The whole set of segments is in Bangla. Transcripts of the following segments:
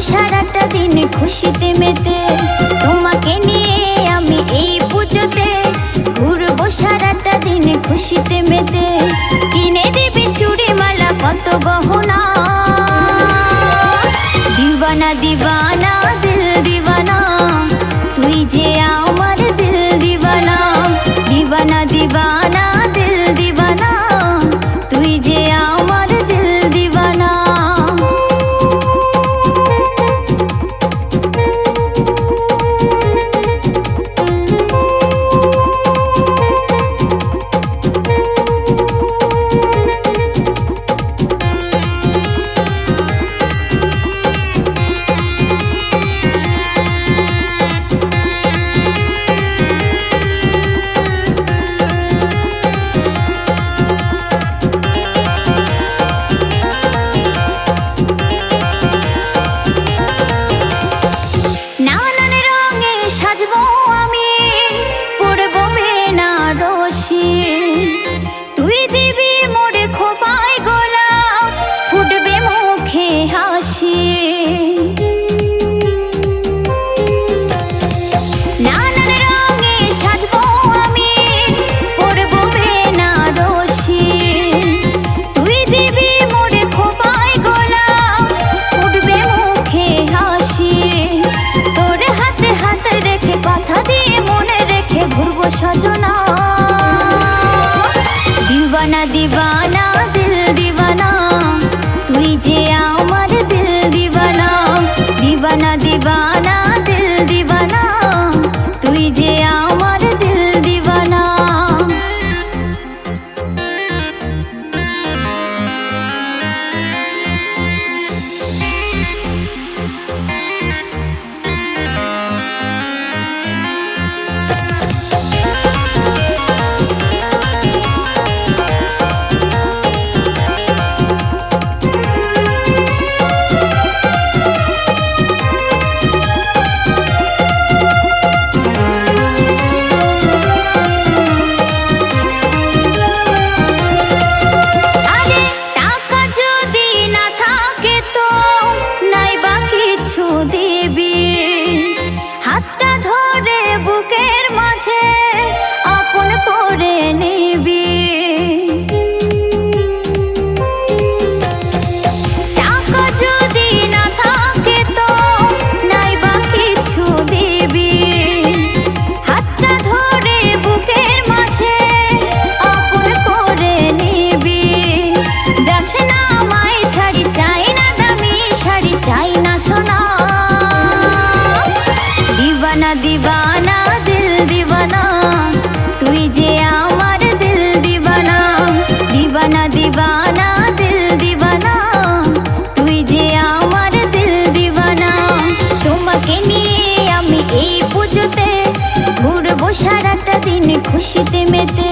সারাটা দিন খুশিতে মেতে, তোমাকে নিয়ে আমি এই পুজোতে ঘুরবো সারাটা দিন খুশিতে মেতে। কিনে দিবি চুড়ি মালা কত গহনা, দিওয়ানা দিওয়ানা দিল দিওয়ানা, তুই যে আমার দিল দিওয়ানা। দিওয়ানা দিওয়ানা দিল দিওয়ানা, তুই যে আমার দিল দিওয়ানা। তুই দিবি মোরে খোপায় গোলাপ, ফুটবে মুখে হাসি। নানান রঙে সাজবো আমি, পরবো বেনারসি। তুই দিবি মোরে খোপায় গোলাপ, ফুটবে মুখে হাসি। তোর হাতে হাত রেখে কথা দিয়ে মনে রেখে ঘুরবো সজনা। দিওয়ানা দিওয়ানা দিল দিওয়ানা, তুই যে আমার দিল দিওয়ানা। দিওয়ানা দিওয়ানা দিল দিওয়ানা, তুই যে আমার দিল দিওয়ানা। হাতটা ধরে বুকের মাঝে আপন করে নিবি। টাকা যদি না থাকে তো নাই বা কিছু দিবি। হাতটা ধরে বুকের মাঝে আপন করে নিবি। যাস না আমায় ছাড়ি, চাই না দামি শাড়ি, চাই না সোনা। দিওয়ানা দিওয়ানা দিল দিওয়ানা, তুই যে আমার দিল দিওয়ানা। দিওয়ানা দিওয়ানা দিল দিওয়ানা, তুই যে আমার দিল দিওয়ানা। তোমাকে নিয়ে আমি এই পুজোতে ঘুরবো সারাটা দিন খুশিতে মেতে।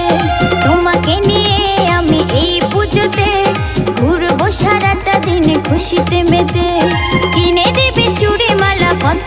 তোমাকে নিয়ে আমি এই পুজোতে ঘুরবো সারাটা দিন খুশিতে মেতে। কিনে দিবি চুড়ি মালা কত